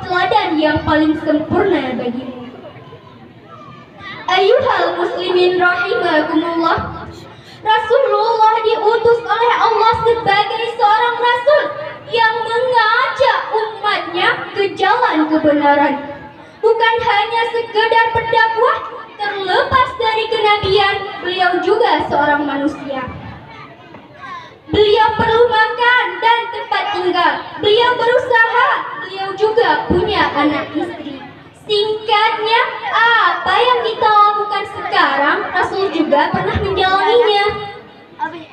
teladan yang paling sempurna bagimu. Ayyuhal muslimin rahimakumullah, Rasulullah diutus oleh Allah sebagai seorang rasul yang mengajak umatnya ke jalan kebenaran. Bukan hanya sekedar pendakwah, terlepas dari kenabian, beliau juga seorang manusia. Beliau perlu makan dan tempat tinggal. Beliau berusaha, beliau juga punya anak istri. Singkatnya, apa yang kita lakukan sekarang, Rasul juga pernah menjalaninya.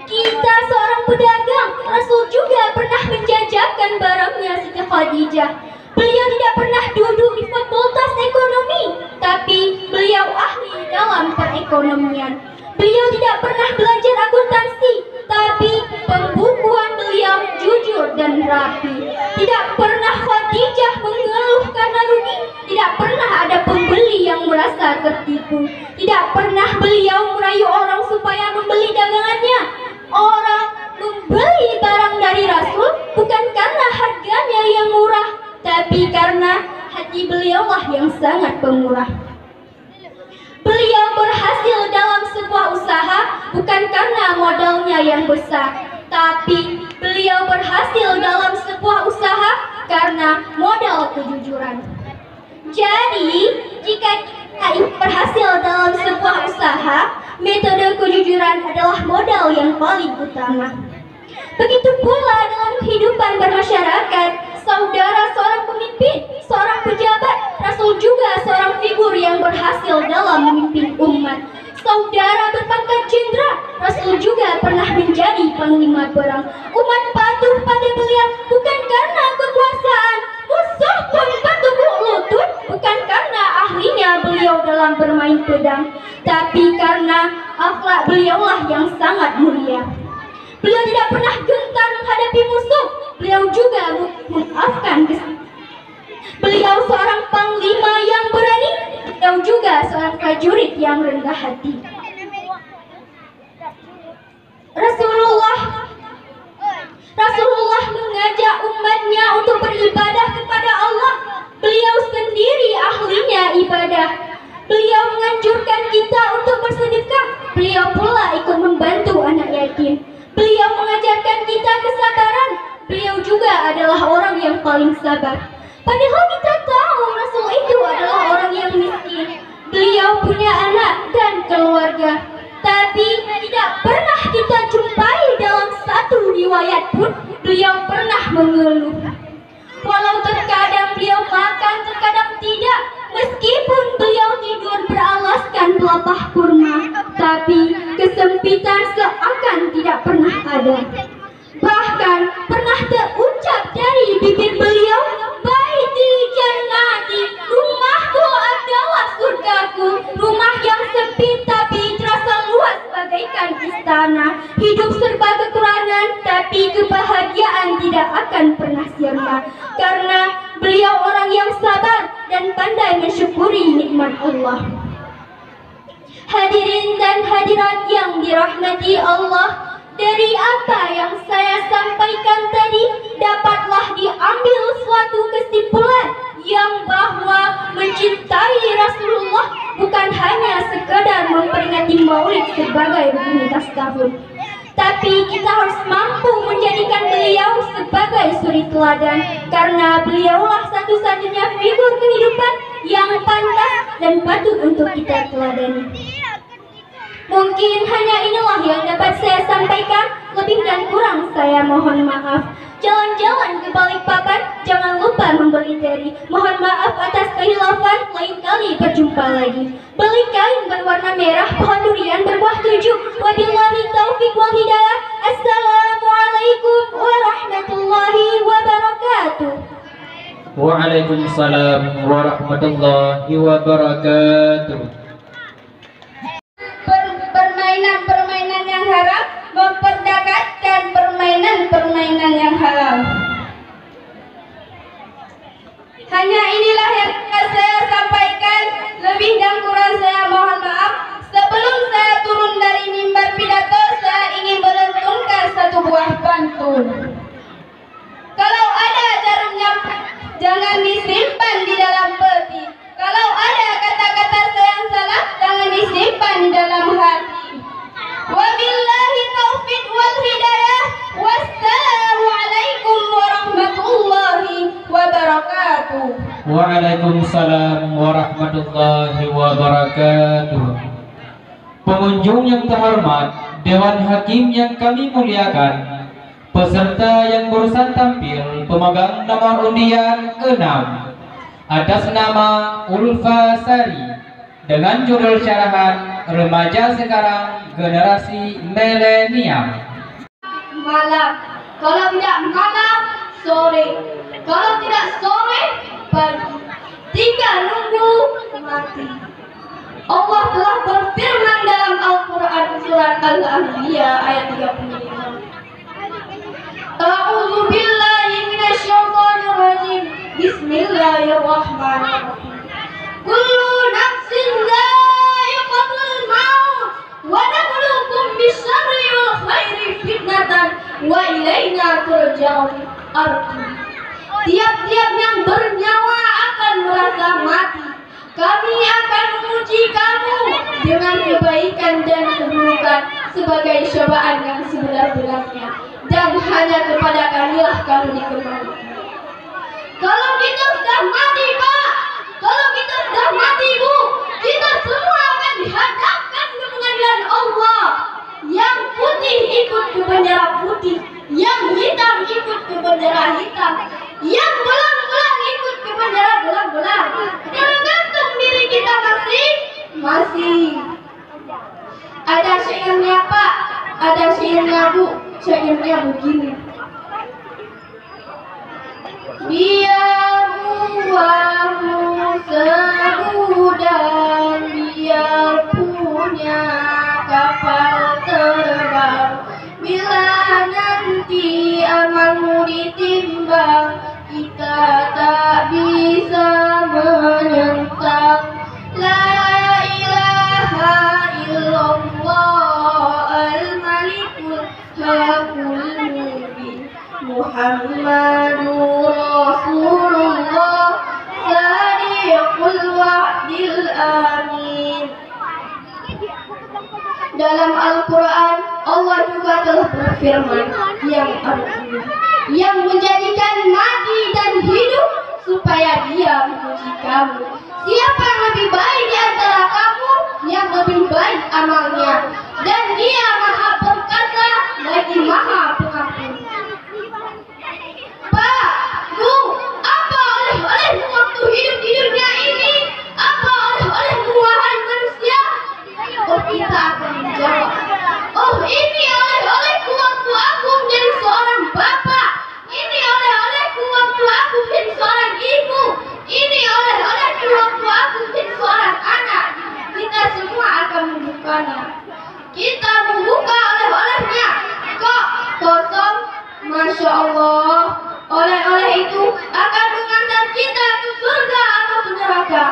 Kita seorang pedagang, Rasul juga pernah menjajakan barangnya Siti Khadijah. Beliau tidak pernah duduk di fakultas ekonomi, tapi beliau ahli dalam perekonomian. Beliau tidak pernah belajar akuntansi, tapi pembukuan beliau jujur dan rapi. Tidak pernah Khadijah mengeluh karena rugi. Tidak pernah ada pembeli yang merasa tertipu. Tidak pernah beliau merayu orang supaya membeli dagangannya. Orang membeli barang dari Rasul bukan karena harganya yang murah, tapi karena hati beliaulah yang sangat pemurah. Beliau berhasil dalam sebuah usaha bukan karena modalnya yang besar, tapi beliau berhasil dalam sebuah usaha karena modal kejujuran. Jadi, jika kita berhasil dalam sebuah usaha, metode kejujuran adalah modal yang paling utama. Begitu pula dalam kehidupan bermasyarakat, saudara seorang pemimpin, seorang pejabat, Rasul juga seorang figur yang berhasil dalam memimpin umat. Saudara berpangkat jenderal, Rasul juga pernah menjadi panglima perang. Umat patuh pada beliau bukan karena kekuasaan, musuh pun bertepuk lutut bukan karena ahlinya beliau dalam bermain pedang, tapi karena akhlak beliaulah yang sangat mulia. Beliau tidak pernah gentar menghadapi musuh. Beliau juga memaafkan. Beliau seorang panglima yang berani. Beliau juga seorang prajurit yang rendah hati. Rasulullah mengajak umatnya untuk beribadah kepada Allah. Beliau sendiri ahlinya ibadah. Beliau menganjurkan kita untuk bersedekah. Beliau pula ikut membantu anak yatim. Beliau mengajarkan kita kesabaran. Beliau juga adalah orang yang paling sabar. Padahal kita tahu Rasul itu adalah orang yang miskin. Beliau punya anak dan keluarga, tapi tidak pernah kita jumpai dalam satu riwayat pun beliau pernah mengeluh. Walau terkadang beliau makan, terkadang tidak. Meskipun beliau tidur beralaskan pelepah kurma, tapi kesempitan seakan tidak pernah ada. Bahkan pernah terucap dari bibir beliau, "Baiti jannati, rumahku adalah surgaku." Rumah yang sempit tapi terasa luas bagaikan istana. Hidup serba kekurangan, tapi kebahagiaan tidak akan pernah sirna, karena beliau orang yang sabar dan pandai mensyukuri nikmat Allah. Hadirin dan hadirat yang dirahmati Allah, dari apa yang saya sampaikan tadi dapatlah diambil suatu kesimpulan yang bahwa mencintai Rasulullah bukan hanya sekedar memperingati Maulid sebagai rutinitas tahun, tapi kita harus mampu menjadikan beliau sebagai suri teladan, karena beliaulah satu-satunya figur kehidupan yang pantas dan patut untuk kita teladani. Mungkin hanya inilah yang dapat saya sampaikan. Lebih dan kurang saya mohon maaf. Jalan-jalan ke Balikpapan, jangan lupa membeli teri. Mohon maaf atas kehilafan, lain kali berjumpa lagi. Beli kain berwarna merah, pohon durian berbuah 7. Wabillahi taufiq wal hidayah. Assalamualaikum warahmatullahi wabarakatuh. Waalaikumsalam warahmatullahi wabarakatuh. Permainan-permainan yang haram memperdagangkan permainan-permainan yang halal. Hanya inilah yang akan saya sampaikan. Lebih dan kurang saya mohon maaf. Sebelum saya turun dari mimbar pidato, saya ingin melenturkan satu buah pantun. Kalau ada jarumnya, jangan disimpan Waalaikumsalam warahmatullahi wabarakatuh. Pengunjung yang terhormat, Dewan Hakim yang kami muliakan, peserta yang barusan tampil, pemegang nomor undian 6 atas nama Ulfa Sari dengan judul syarahan Remaja Sekarang Generasi Milenial. Malam, kalau tidak malam, sore, kalau tidak sore, pagi, tinggal nunggu mati. Allah telah berfirman dalam Al-Quran surat Al-Anbiya ayat 35. A'udzu billahi minasyaitonir rajim. Bismillahirrahmanirrahim. Kullu nafsin dha'iqatul maut wa nabluukum bisyarri wal khairi fitnatan wa ilaina turja'un. Arti: tiap-tiap yang bernyawa akan merasa mati. Kami akan menguji kamu dengan kebaikan dan keburukan sebagai cobaan yang sebenar-benarnya, dan hanya kepada Kamilah kamu dikembalikan. Kalau kita sudah mati, Pak, kalau kita sudah mati, Bu, kita semua akan dihadapkan ke pengadilan Allah. Yang putih ikut ke bendera putih, yang hitam ikut ke bendera hitam, yang belang-belang ikut ke bendera belang-belang. Tergantung diri kita masing-masing. Ada syairnya, Pak, ada syairnya, Bu. Syairnya begini: biar uangmu segudang, biar punya kapal terbang, bila nanti amalmu ditimbang, kita tak bisa menentang. La ilaha illallah al-malikul hakul mubin, Muhammadur Rasulullah sadiqul wa'dil amin. Dalam Al-Quran, Allah juga telah berfirman yang artinya, yang menjadikan mati dan hidup supaya Dia menguji kamu. Siapa yang lebih baik di antara kamu, yang lebih baik amalnya, dan Dia Maha Perkasa lagi Maha Pengampun. Pak, Bu, apa oleh-olehmu waktu hidup di dunia ini? Apa oleh-olehmu wahai manusia? Oh, kita akan menjawab, oh, ini oleh-olehku waktu aku menjadi seorang bapak. Ini oleh-olehku waktu aku menjadi seorang ibu. Ini oleh-olehku waktu aku menjadi seorang anak. Kita semua akan membukanya. Kita membuka oleh-olehnya. Kok kosong? Masya Allah. Oleh-oleh itu akan mengantar kita ke surga atau ke neraka.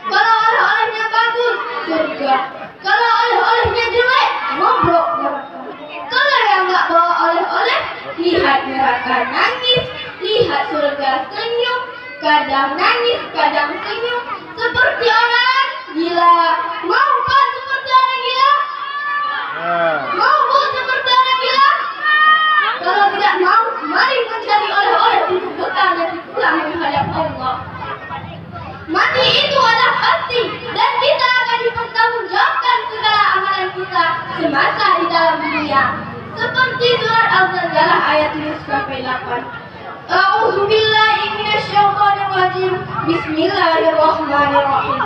Kalau oleh-olehnya bagus, surga. Kalau oleh-olehnya jelek, ngobrol neraka. Kalau yang nggak bawa oleh-oleh, lihat neraka nangis, lihat surga senyum, kadang nangis, kadang senyum, seperti orang gila. Mau Pak seperti orang gila? Mau Bu seperti orang gila? Kalau tidak mau, mari mencari oleh-oleh untuk bekal nanti pulang menghadap Allah. Mati itu adalah pasti, dan kita akan dipertanggungjawabkan segala amalan kita semasa di dalam dunia. Seperti surat Al-Zalzalah ayat 7-8. A'udzu billahi minasyaitonir rajim. Bismillahirrahmanirrahim.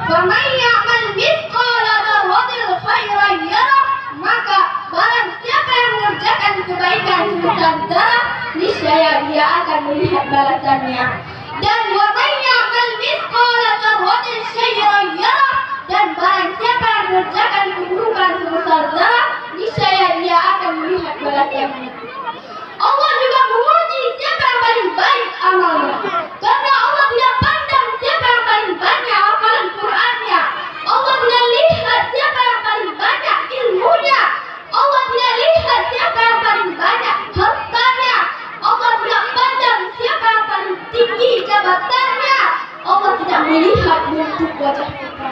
Faman ya'mal mithqala dzarratin khairan yarah, maka barang siapa yang mengerjakan kebaikan sebesar zarah, niscaya dia akan melihat balasannya. Dan wa man ya'mal mithqala dzarratin syarran yarah, dan barang siapa yang mengerjakan keburukan sebesar zarah, niscaya dia akan melihat balasannya. Allah juga menguji siapa yang paling baik amalnya, karena Allah tidak pandang siapa yang paling banyak hafalan Qur'annya. Allah tidak lihat siapa yang paling banyak ilmunya. Allah tidak lihat siapa yang paling banyak hartanya. Allah tidak pandang siapa yang paling tinggi jabatannya. Allah tidak melihat bentuk wajah kita.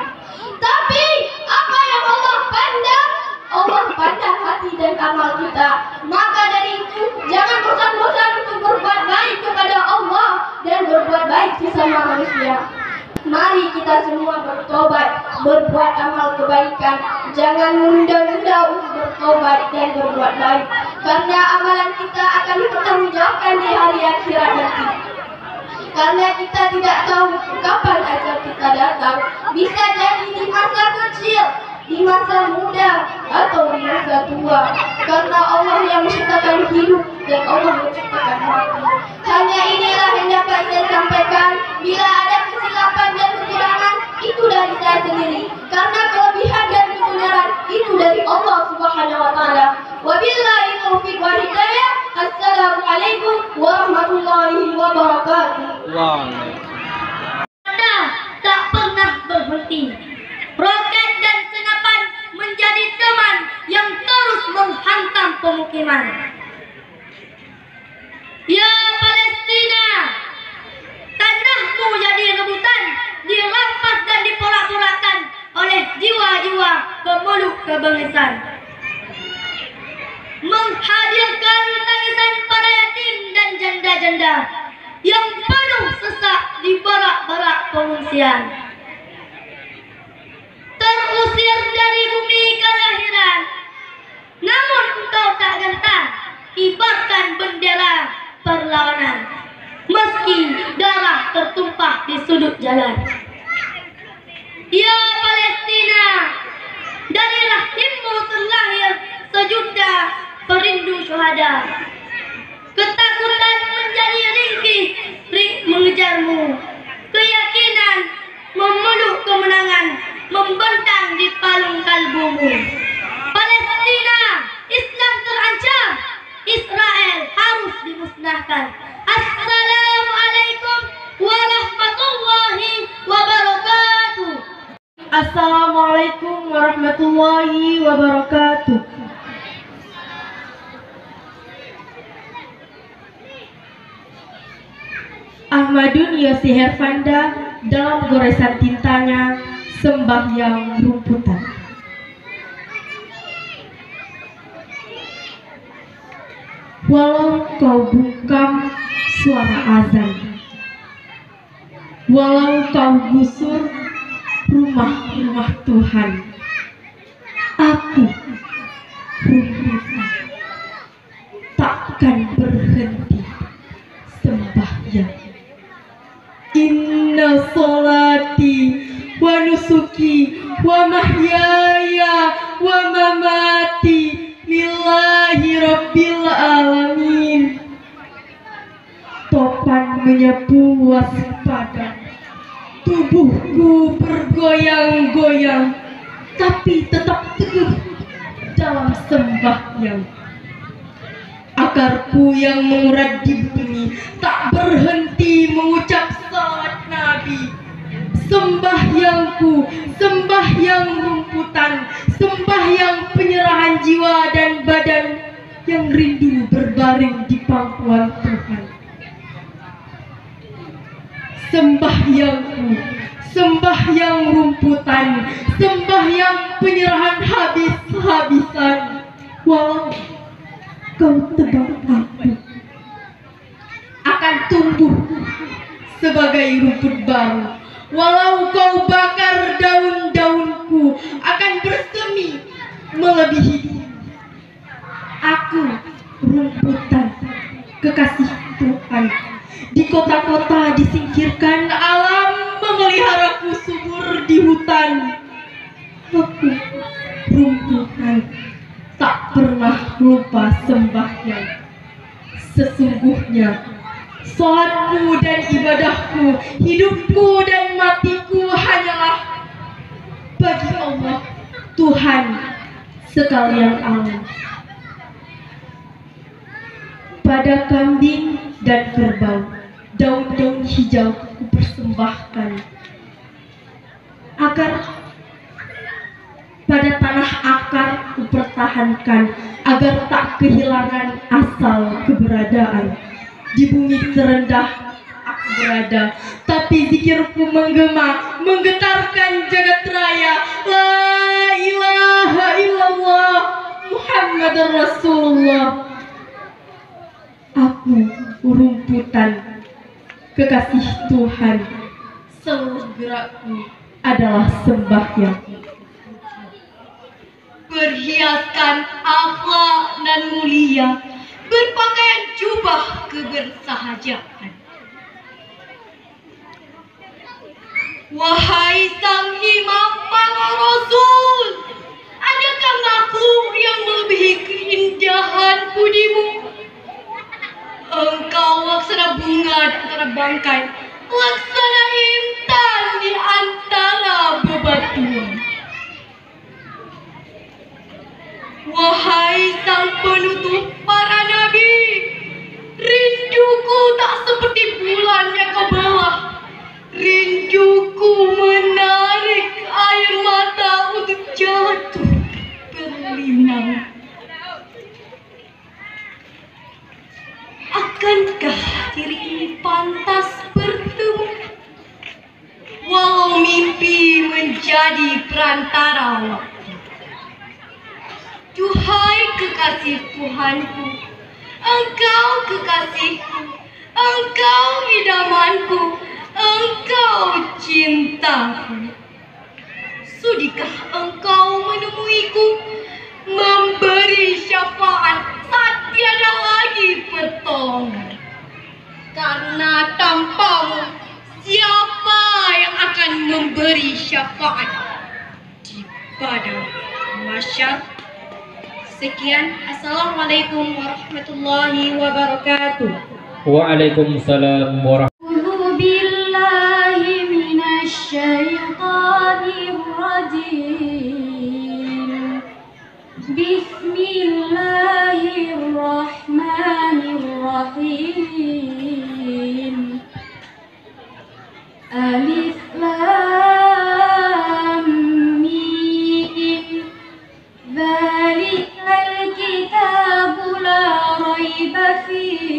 Tapi apa yang Allah pandang? Allah pandang hati dan amal kita. Maka dari itu, jangan bosan-bosan untuk berbuat baik kepada Allah dan berbuat baik sesama sesama manusia. Mari kita semua bertobat, berbuat amal kebaikan. Jangan menunda-nunda untuk bertobat dan berbuat baik, karena amalan kita akan dipertanggungjawabkan di hari akhirat nanti. Karena kita tidak tahu kapan ajal kita datang, bisa jadi di masa kecil, di masa muda, atau di masa tua. Karena Allah yang menciptakan hidup dan Allah yang menciptakan mati. Hanya inilah yang dapat saya sampaikan. Bila ada kesilapan dan kekurangan, itu dari saya sendiri. Karena kelebihan dan kebenaran itu dari Allah Subhanahu wa taala. Wabillahi taufiq wal hidayah. Assalamualaikum warahmatullahi wabarakatuh. Tak pernah berhenti. Roket dan senapan menjadi teman yang terus menghantam pemukiman. Ya Palestina, tanahmu jadi rebutan, dirampas dan diporak-porandakan oleh jiwa-jiwa pemeluk kebebasan. Menghadirkan tangisan para yatim dan janda-janda yang penuh sesak di barak-barak pengungsian. Terusir dari bumi kelahiran, namun engkau tak gentar kibarkan bendera perlawanan, meski darah tertumpah di sudut jalan. Ya Palestina, dari rahimmu terlahir sejuta perindu syuhada. Ketakutan menjadi ringkih mengejarmu, keyakinan memeluk kemenangan membentang di palung kalbumu. Palestina, Islam terancam, Israel harus dimusnahkan. Assalamualaikum warahmatullahi wabarakatuh. Assalamualaikum warahmatullahi wabarakatuh. Ahmadun Yosi Hervanda dalam goresan tintanya Sembahyang Rumputan. Walau kau bungkam suara azan, walau kau gusur rumah-rumah Tuhan, aku rumputan takkan berhenti sembahyang. Inna sholati wa nusuki wa mahyaya wa mamati lillahi rabbil alamin. Topan menyapu waspada, tubuhku bergoyang-goyang, tapi tetap teguh dalam sembahyang. Akarku yang mengurat di bumi tak berhenti mengucap salawat Nabi. Sembahyangku, sembahyang rumputan, sembahyang penyerahan jiwa dan badan yang rindu berbaring di pangkuan Tuhan. Sembahyangku, sembahyang rumputan, sembahyang penyerahan habis-habisan. Walau kau tebang aku, akan tumbuh sebagai rumput baru. Walau kau bakar daun-daunku, akan bersemi melebihi. Aku rumputan, kekasih Tuhan. Di kota-kota disingkirkan, alam memeliharaku subur di hutan. Aku rumputan, tak pernah lupa sembahyang. Sesungguhnya salatku dan ibadahku, hidupku dan matiku hanyalah bagi Allah, Tuhan sekalian alam. Pada kambing dan kerbau, daun-daun hijau ku persembahkan, agar pada tanah akar ku pertahankan, agar tak kehilangan asal keberadaan. Di bumi terendah aku berada, tapi zikirku menggema, menggetarkan jagat raya. La ilaha illallah Muhammad Rasulullah. Aku rumputan, kekasih Tuhan, seluruh gerakku adalah sembahyang. Berhiaskan akhlak dan mulia, berpakaian jubah kebersahajaan. Wahai sang imam para rasul, adakah makhluk yang melebihi keindahan budimu? Engkau laksana bunga di antara bangkai, laksana intan di antara bebatuan. Wahai sang penutup para nabi, rinduku tak seperti bulan yang kau belah. Rinduku menarik air mata untuk jatuh berlinang. Akankah diri ini pantas bertemu, walau mimpi menjadi perantara waktu? Duhai kekasih Tuhanku, Engkau kekasihku, Engkau idamanku, Engkau cintaku. Sudikah Engkau menemuiku, memberi syafaat saat tiada lagi pertolongan? Karena tanpamu, siapa yang akan memberi syafaat di padang mahsyar? Sekian, assalamualaikum warahmatullahi wabarakatuh. Waalaikumsalam warahmatullahi أعوذ بالله من الشيطان الرجيم بسم الله الرحمن الرحيم ألف لام ميم ذلك الكتاب لا ريب فيه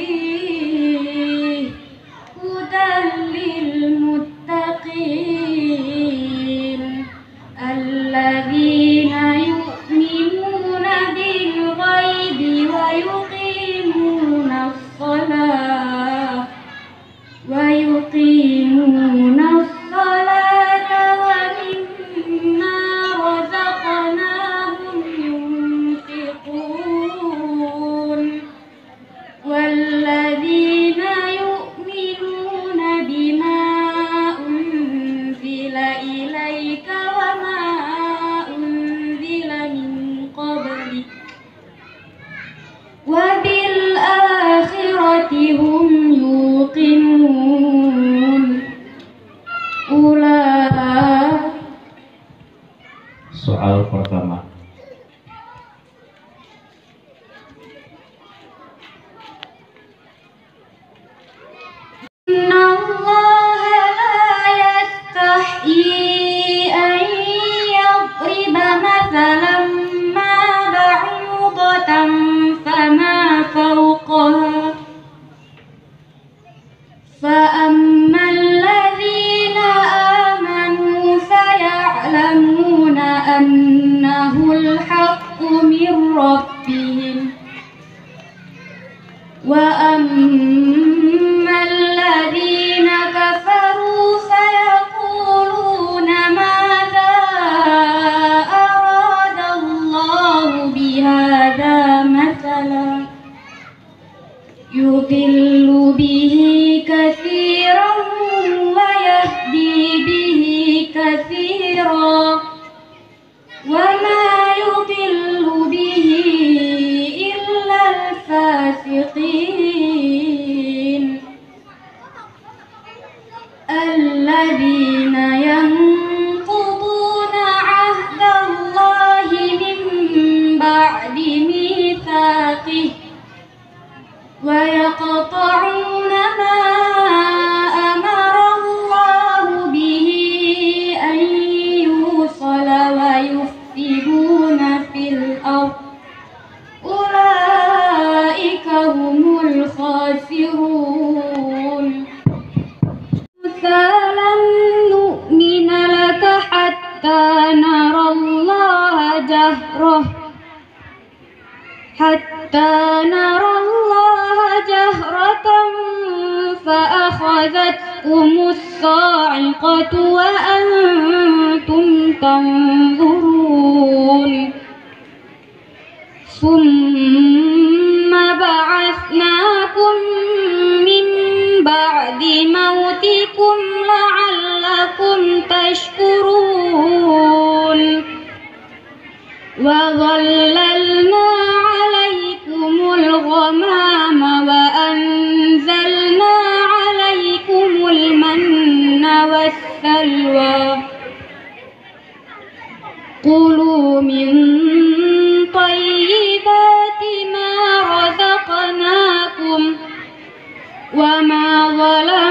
هدى للمتقين الذين يؤمنون بالغيب ويقيمون الصلاة ومما رزقناهم ينفقون والذين يؤمنون بما أنزل إليك وما أنزل من قبلك وبالآخرة هم يوقنون أولئك. Soal pertama. إن الله لا يستحيي أن يضرب مثلا ما بعوضة فما فوقها فأما الذين آمنوا فيعلمون أنه الحق من ربهم وأما الذين كفروا فيقولون ماذا أراد الله بهذا مثلا يضل به كثيرا ويهدي به كثيرا وما يضل به إلا الفاسقين الذين ينقضون عهد الله من بعد ميثاقه ويقطعون ما أمر الله به أن يوصل ويفسدون في الأرض أولئك هم الخاسرون فلن نؤمن لك حتى نرى الله جهرة فأخذتكم الصاعقة وأنتم تنظرون ثم بعثناكم من بعد موتكم لعلكم تشكرون وظللنا عليكم الغمام وأنزلنا عليكم المن والسلوى كلوا من طيبات ما رزقناكم وما ظلمنا